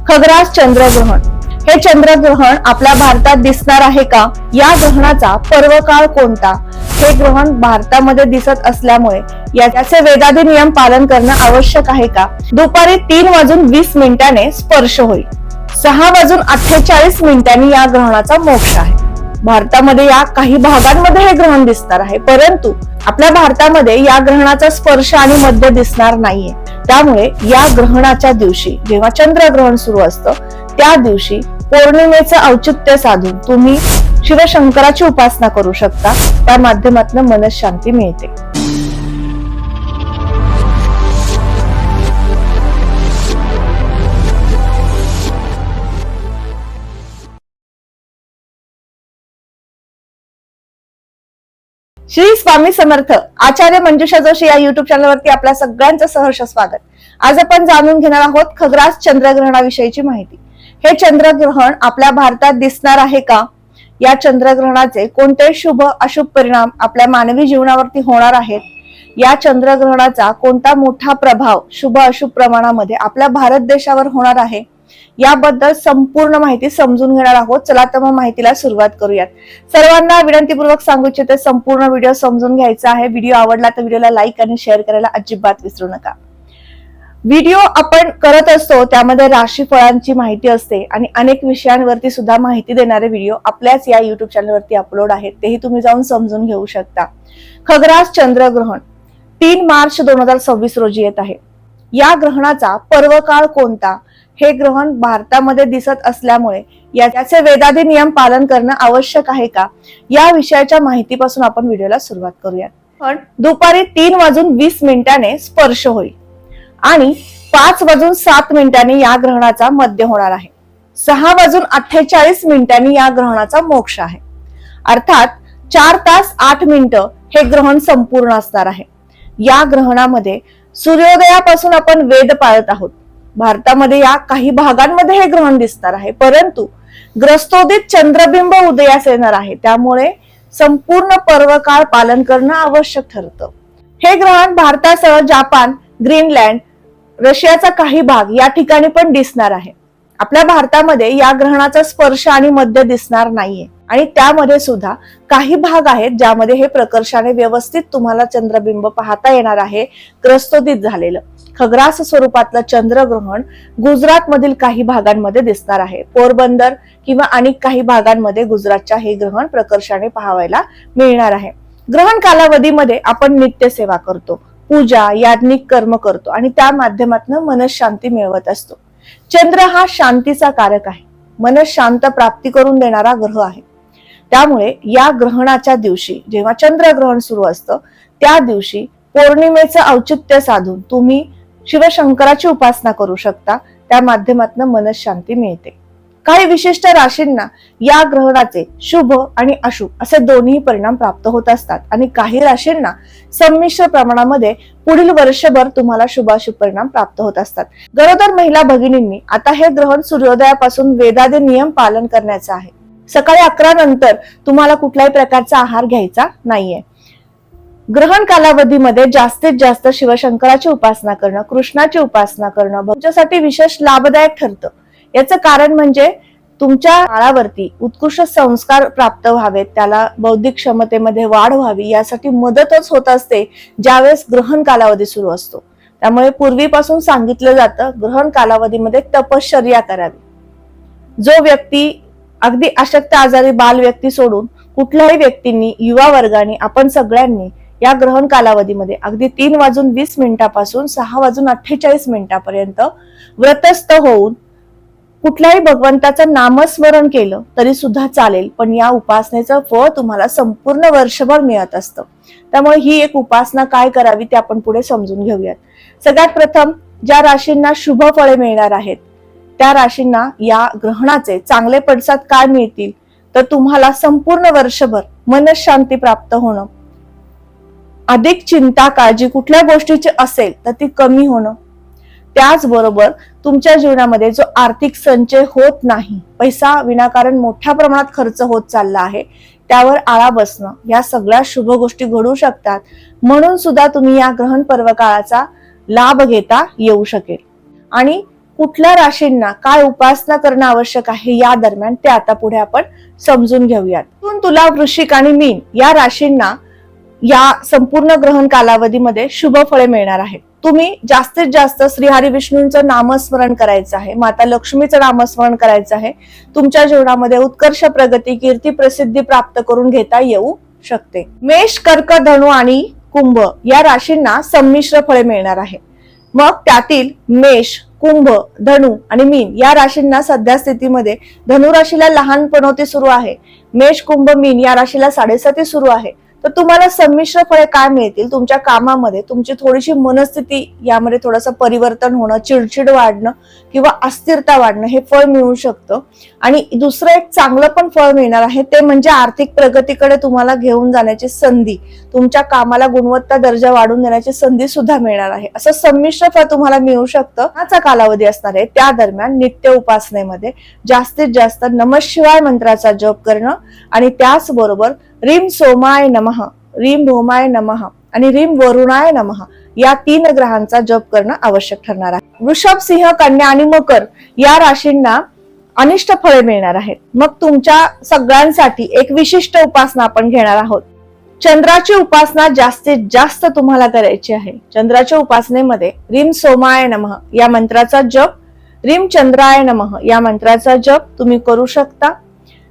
खग्रास चंद्रग्रहण हे चंद्रग्रहण आपल्या भारतात दिसणार आहे का? या ग्रहणाचा पर्वकाळ कोणता? हे ग्रहण भारतामध्ये दिसत असल्यामुळे याचे वेदादी नियम पालन करणं आवश्यक आहे का? दुपारी 3:20 स्पर्श होईल. 6:48 या ग्रहणाचा मोक्ष आहे. भारतामध्ये या काही भागांमध्ये हे ग्रहण दिसणार आहे, परंतु आपल्या भारतामध्ये या ग्रहणाचा स्पर्श आणि मध्य दिसणार नाहीये. त्यामुळे या ग्रहणाच्या दिवशी जेव्हा चंद्रग्रहण सुरू असतं त्या दिवशी पौर्णिमेचं औचित्य साधून तुम्ही शिवशंकराची उपासना करू शकता. त्या माध्यमातून मनशांती मिळते. श्री स्वामी समर्थ. आचार्य मंजुषा जोशी या युट्यूब चॅनलवरती आपल्या सगळ्यांचं सहर्ष स्वागत. आज आपण जाणून घेणार आहोत खग्रास चंद्रग्रहणाविषयीची माहिती. हे चंद्रग्रहण आपल्या भारतात दिसणार आहे का? या चंद्रग्रहणाचे कोणते शुभ अशुभ परिणाम आपल्या मानवी जीवनावरती होणार आहेत? या चंद्रग्रहणाचा कोणता मोठा प्रभाव शुभ अशुभ प्रमाणामध्ये आपल्या भारत देशावर होणार आहे? याबद्दल संपूर्ण माहिती समजून घेणार आहोत. चला तर मग माहितीला सुरुवात करूयात. सर्वांना विनंतीपूर्वक सांगू इच्छिते, संपूर्ण व्हिडिओ समजून घ्यायचा आहे. व्हिडिओ आवडला तर व्हिडिओला लाईक आणि शेअर करायला अजिबात विसरू नका. व्हिडिओ आपण करत असतो त्यामध्ये राशीफळांची माहिती असते आणि अनेक विषयांवरती सुद्धा माहिती देणारे व्हिडिओ आपल्याच या युट्यूब चॅनलवरती अपलोड आहेत. तेही तुम्ही जाऊन समजून घेऊ शकता. खग्रास चंद्रग्रहण 3 मार्च 2026 रोजी येत आहे. या ग्रहणाचा पर्वकाळ कोणता? हे ग्रहण भारतामध्ये दिसत असल्यामुळे याचे वेदादी नियम पालन करणं आवश्यक आहे का? या विषयाच्या माहितीपासून आपण व्हिडिओला सुरुवात करूयात. पण दुपारी 3:20 स्पर्श होईल आणि 5:07 या ग्रहणाचा मध्य होणार आहे. 6:48 या ग्रहणाचा मोक्ष आहे. अर्थात 4 तास 8 मिनिटं हे ग्रहण संपूर्ण असणार आहे. या ग्रहणामध्ये सूर्योदयापासून आपण वेद पाळत आहोत. भारतामध्ये या काही भागांमध्ये हे ग्रहण दिसणार आहे, परंतु ग्रस्तोदित चंद्रबिंब उदयास येणार आहे. त्यामुळे संपूर्ण पर्वकाळ पालन करणं आवश्यक ठरतं. हे ग्रहण भारतासह जापान, ग्रीनलँड, रशियाचा काही भाग या ठिकाणी पण दिसणार आहे. आपल्या भारतामध्ये या ग्रहणाचा स्पर्श आणि मध्य दिसणार नाहीये आणि त्यामध्ये सुद्धा काही भाग आहेत ज्यामध्ये हे प्रकर्षाने व्यवस्थित तुम्हाला चंद्रबिंब पाहता येणार आहे. ग्रस्तोदित झालेलं खग्रास स्वरूपातलं चंद्रग्रहण गुजरात मधील काही भागांमध्ये दिसणार आहे. पोरबंदर किंवा अनेक काही भागांमध्ये गुजरातच्या हे ग्रहण प्रकर्षाने पाहायला मिळणार आहे. ग्रहण कालावधीमध्ये आपण नित्यसेवा करतो, पूजा, याज्ञिक कर्म करतो आणि त्या माध्यमातून मनशांती मिळवत असतो. चंद्र हा शांतीचा कारक आहे, मनशांत प्राप्ती करून देणारा ग्रह आहे. त्यामुळे या ग्रहणाच्या दिवशी जेव्हा चंद्रग्रहण सुरू असतं त्या दिवशी पौर्णिमेचं औचित्य साधून तुम्ही शिवशंकराची उपासना करू शकता. त्या माध्यमातून मनशांती मिळते. काही विशिष्ट राशींना या ग्रहणाचे शुभ आणि अशुभ असे दोन्ही परिणाम प्राप्त होत असतात आणि काही राशींना संमिश्र प्रमाणामध्ये पुढील वर्षभर तुम्हाला शुभाशुभ परिणाम प्राप्त होत असतात. गरोदर महिला भगिनींनी आता हे ग्रहण सूर्योदयापासून वेदादी नियम पालन करण्याचे आहे. सकाळी 11 नंतर तुम्हाला कुठल्याही प्रकारचा आहार घ्यायचा नाहीये. ग्रहण कालावधीमध्ये जास्तीत जास्त शिवशंकराची उपासना करणं, कृष्णाची उपासना करणं तुमच्यासाठी विशेष लाभदायक ठरतं. याचं कारण म्हणजे तुमच्या बाळावरती उत्कृष्ट संस्कार प्राप्त व्हावेत, त्याला बौद्धिक क्षमतेमध्ये वाढ व्हावी यासाठी मदतच होत असते ज्यावेळेस ग्रहण कालावधी सुरू असतो. त्यामुळे पूर्वीपासून सांगितलं जातं ग्रहण कालावधीमध्ये तपश्चर्या करावी. जो व्यक्ती अगदी अशक्त आजारी बाल व्यक्ती सोडून कुठल्याही व्यक्तींनी, युवा वर्गाने, आपण सगळ्यांनी या ग्रहण कालावधीमध्ये अगदी 3:20 पासून 6:48 पर्यंत व्रतस्थ होऊन कुठल्याही भगवंताचं नामस्मरण केलं तरी सुद्धा चालेल, पण या उपासनेचं फळ तुम्हाला संपूर्ण वर्षभर मिळत असतं. त्यामुळे ही एक उपासना काय करावी ते आपण पुढे समजून घेऊयात. सगळ्यात प्रथम ज्या राशींना शुभ फळे मिळणार आहेत त्या राशींना या ग्रहणाचे चांगले पडसाद काय मिळतील तर तुम्हाला संपूर्ण वर्षभर मनशांती प्राप्त होणं, अधिक चिंता काळजी कुठल्या गोष्टीची असेल तर ती कमी होणं, त्याचबरोबर तुमच्या जीवनामध्ये जो आर्थिक संचय होत नाही, पैसा विनाकारण मोठ्या प्रमाणात खर्च होत चालला आहे, त्यावर आळा बसणं, या सगळ्या शुभ गोष्टी घडू शकतात. म्हणून सुद्धा तुम्ही या ग्रहण पर्व काळाचा लाभ घेता येऊ शकेल. आणि कुठल्या राशींना काय उपासना करणं आवश्यक आहे या दरम्यान ते आता पुढे आपण समजून घेऊयात. तुला, वृश्चिक आणि मीन या राशींना या संपूर्ण ग्रहण कालावधीमध्ये शुभ फळे मिळणार आहेत. तुम्ही जास्तीत जास्त श्री हरी विष्णूंचं नामस्मरण करायचं आहे, माता लक्ष्मीचं नामस्मरण करायचं आहे. तुमच्या जीवनामध्ये उत्कर्ष, प्रगती, कीर्ती, प्रसिद्धी प्राप्त करून घेता येऊ शकते. मेष, कर्क, धनु आणि कुंभ या राशींना संमिश्र फळे मिळणार आहे. मग त्यातील मेष, कुंभ, धनु आणि मीन या राशींना सध्या स्थितीमध्ये धनु राशीला लहानपणोती सुरू आहे, मेष, कुंभ, मीन या राशीला 7.5 सुरू आहे. तर तुम्हाला संमिश्र फळे काय मिळतील? तुमच्या कामामध्ये तुमची थोडीशी मनस्थिती यामध्ये थोडंसं परिवर्तन होणं, चिडचिड वाढणं किंवा अस्थिरता वाढणं हे फळ मिळू शकतं. आणि दुसरं एक चांगलं पण फळ मिळणार आहे, ते म्हणजे आर्थिक प्रगतीकडे तुम्हाला घेऊन जाण्याची संधी, तुमच्या कामाला गुणवत्ता दर्जा वाढवून देण्याची संधी सुद्धा मिळणार आहे. असं संमिश्र फळ तुम्हाला मिळू शकतं. हाचा कालावधी असणार आहे. त्या दरम्यान नित्य उपासनेमध्ये जास्तीत जास्त नमः शिवाय मंत्राचा जप करणं आणि त्याचबरोबर रीम सोमाय नमः, रीम भौमाय नमः आणि रीम वरुणाय नमः या 3 ग्रहांचा जप करणं आवश्यक ठरणार आहे. वृषभ, सिंह, कन्या आणि मकर या राशींना अनिष्ट फळे मिळणार आहेत. मग तुमच्या सगळ्यांसाठी एक विशिष्ट उपासना आपण घेणार आहोत. चंद्राची उपासना जास्तीत जास्त तुम्हाला करायची आहे. चंद्राच्या उपासनेमध्ये रीम सोमाय नमः या मंत्राचा जप, रीम चंद्राय नमः या मंत्राचा जप तुम्ही करू शकता.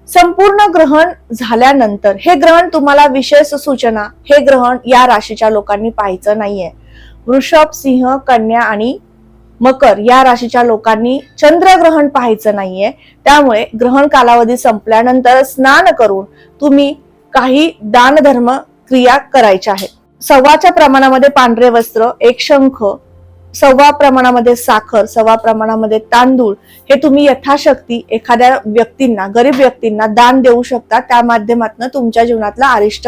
संपूर्ण ग्रहण झाल्यानंतर हे ग्रहण तुम्हाला विशेष सूचना, हे ग्रहण या राशीच्या लोकांनी पाहायचं नाहीये. वृषभ, सिंह, कन्या आणि मकर या राशीच्या लोकांनी चंद्रग्रहण पाहायचं नाहीये. त्यामुळे ग्रहण कालावधी संपल्यानंतर स्नान करून तुम्ही काही दान धर्म क्रिया करायच्या आहेत. 1.25 प्रमाणामध्ये पांढरे वस्त्र, 1 शंख, 1.25 प्रमाणामध्ये साखर, 1.25 प्रमाणामध्ये तांदूळ हे तुम्ही यथाशक्ती एखाद्या व्यक्तींना, गरीब व्यक्तींना दान देऊ शकता. त्या माध्यमातून तुमच्या जीवनातला अरिष्ट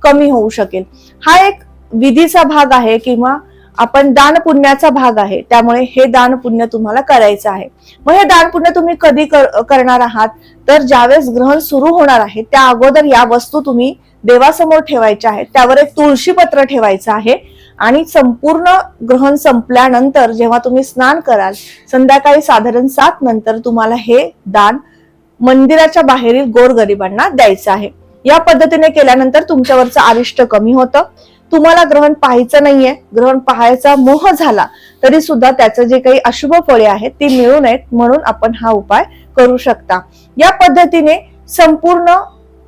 कमी होऊ शकेल. हा एक विधीचा भाग आहे किंवा आपण दान पुण्याचा भाग आहे. त्यामुळे हे दान पुण्य तुम्हाला करायचं आहे. मग हे दान पुण्य तुम्ही कधी करणार आहात? तर ज्यावेळेस ग्रहण सुरू होणार आहे त्या अगोदर या वस्तू तुम्ही देवासमोर ठेवायच्या आहेत. त्यावर एक तुळशी पत्र ठेवायचं आहे आणि संपूर्ण ग्रहण संपल्यानंतर जेव्हा तुम्ही स्नान कराल, संध्याकाळी साधारण 7 नंतर तुम्हाला हे दान मंदिराच्या बाहेरील गोरगरिबांना द्यायचं आहे. या पद्धतीने केल्यानंतर तुमच्यावरचं अरिष्ट कमी होतं. तुम्हाला ग्रहण पाहायचं नाहीये, ग्रहण पाहायचा मोह झाला तरी सुद्धा त्याचं जे काही अशुभ फळे आहेत ती मिळू नयेत म्हणून आपण हा उपाय करू शकता. या पद्धतीने संपूर्ण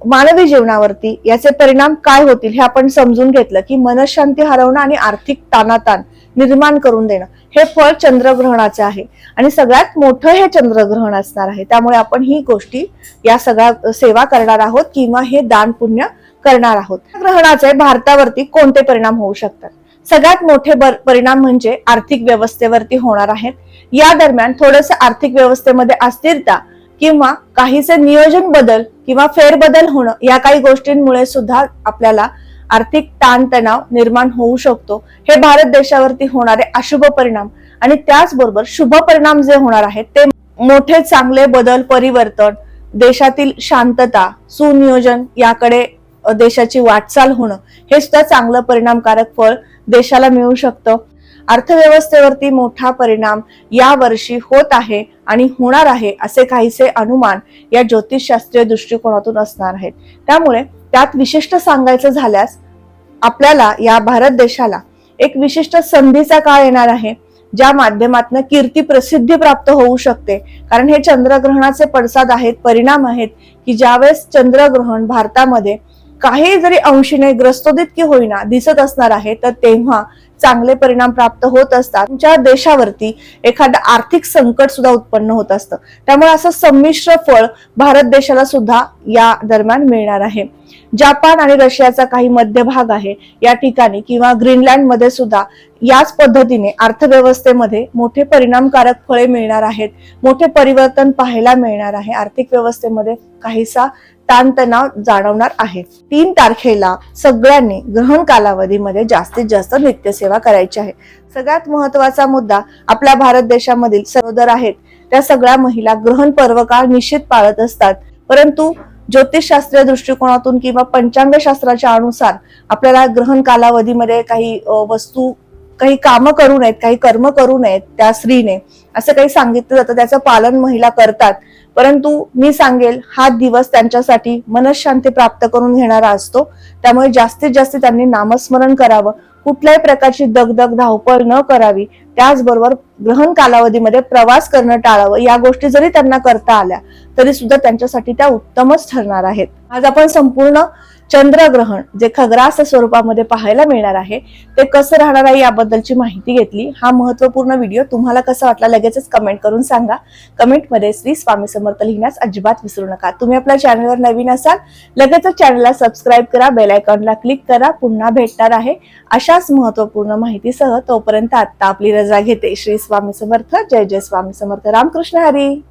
मानवी जीवनावरती याचे परिणाम काय होतील हे आपण समजून घेतलं की मनशांती हरवणं आणि आर्थिक ताणाताण निर्माण करून देणं हे फळ चंद्रग्रहणाचे आहे आणि सगळ्यात मोठं हे चंद्रग्रहण असणार आहे. त्यामुळे आपण ही गोष्टी या सगळ्या सेवा करणार आहोत किंवा हे दान पुण्य करणार आहोत. ग्रहणाचे भारतावरती कोणते परिणाम होऊ शकतात? सगळ्यात मोठे परिणाम म्हणजे आर्थिक व्यवस्थेवरती होणार आहेत. या दरम्यान थोडंसं आर्थिक व्यवस्थेमध्ये अस्थिरता किंवा काहीसे नियोजन बदल किंवा फेरबदल होणं या काही गोष्टींमुळे सुद्धा आपल्याला आर्थिक ताणतणाव निर्माण होऊ शकतो. हे भारत देशावरती होणारे अशुभ परिणाम आणि त्याचबरोबर शुभ परिणाम जे होणार आहेत ते मोठे चांगले बदल, परिवर्तन, देशातील शांतता, सुनियोजन याकडे देशाची वाटचाल होणं हे सुद्धा चांगलं परिणामकारक फळ देशाला मिळू शकतं. अर्थव्यवस्थेवरती मोठा परिणाम या वर्षी होत आहे आणि होणार आहे असे काहीसे अनुमान या ज्योतिषशास्त्रीय दृष्टिकोनातून असणार आहेत. त्यामुळे त्यात विशिष्ट सांगायचं झाल्यास आपल्याला या भारत देशाला एक विशिष्ट संधीचा काळ येणार आहे ज्या माध्यमातून कीर्ती प्रसिद्धी प्राप्त होऊ शकते. कारण हे चंद्रग्रहणाचे पडसाद आहेत, परिणाम आहेत की ज्यावेळेस चंद्रग्रहण भारतामध्ये काही जरी अंशीने ग्रस्तोदित की होईना दिसत असणार आहे तर तेव्हा चांगले परिणाम प्राप्त होत असतात. तुमच्या देशावरती एखादं आर्थिक संकट सुद्धा उत्पन्न होत असतं. त्यामुळे असं संमिश्र फळ भारत देशाला सुद्धा या दरम्यान मिळणार आहे. जपान आणि रशियाचा काही मध्यभाग आहे या ठिकाणी किंवा ग्रीनलँड मध्ये सुद्धा याच पद्धतीने अर्थव्यवस्थेमध्ये मोठे परिणामकारक फळे मिळणार आहेत, मोठे परिवर्तन पाहायला मिळणार आहे. आर्थिक व्यवस्थेमध्ये काहीसा ताणतणाव जाणवणार आहे. 3 तारखेला सगळ्यांनी ग्रहण कालावधीमध्ये जास्तीत जास्त नित्यसेवा करायची आहे. सगळ्यात महत्वाचा मुद्दा, आपल्या भारत देशामधील सहोदर आहेत त्या सगळ्या महिला ग्रहण पर्वकाळ निश्चित पाळत असतात, परंतु ज्योतिषशास्त्रीय दृष्टिकोनातून किंवा पंचांग शास्त्राच्या अनुसार आपल्याला ग्रहण कालावधीमध्ये काही वस्तू काही कामं करू नयेत, काही कर्म करू नयेत त्या स्त्रीने, असं काही सांगितलं जातं. त्याचं पालन महिला करतात. परंतु मी सांगेल, हा दिवस त्यांच्यासाठी मनशांती प्राप्त करून घेणारा असतो. त्यामुळे जास्तीत जास्त त्यांनी नामस्मरण करावं, कुठल्याही प्रकारची दगदग धावपळ न करावी. त्याचबरोबर ग्रहण कालावधीमध्ये प्रवास करणं टाळावं. या गोष्टी जरी त्यांना करता आल्या तरी सुद्धा त्यांच्यासाठी त्या उत्तमच ठरणार आहेत. आज आपण संपूर्ण चंद्रग्रहण जे खग्रास स्वरूपामध्ये पाहायला मिळणार आहे ते कसं राहणार आहे याबद्दलची माहिती घेतली. हा महत्वपूर्ण व्हिडिओ तुम्हाला कसा वाटला लगेचच कमेंट करून सांगा. कमेंटमध्ये श्री स्वामी समर्थ लिहिण्यास अजिबात विसरू नका. तुम्ही आपल्या चॅनलवर नवीन असाल लगेचच चॅनलला सबस्क्राईब करा, बेल आयकॉनला क्लिक करा. पुन्हा भेटणार आहे अशाच महत्वपूर्ण माहितीसह. तोपर्यंत आता आपली रजा घेते. श्री स्वामी समर्थ. जय जय स्वामी समर्थ. रामकृष्ण हरी.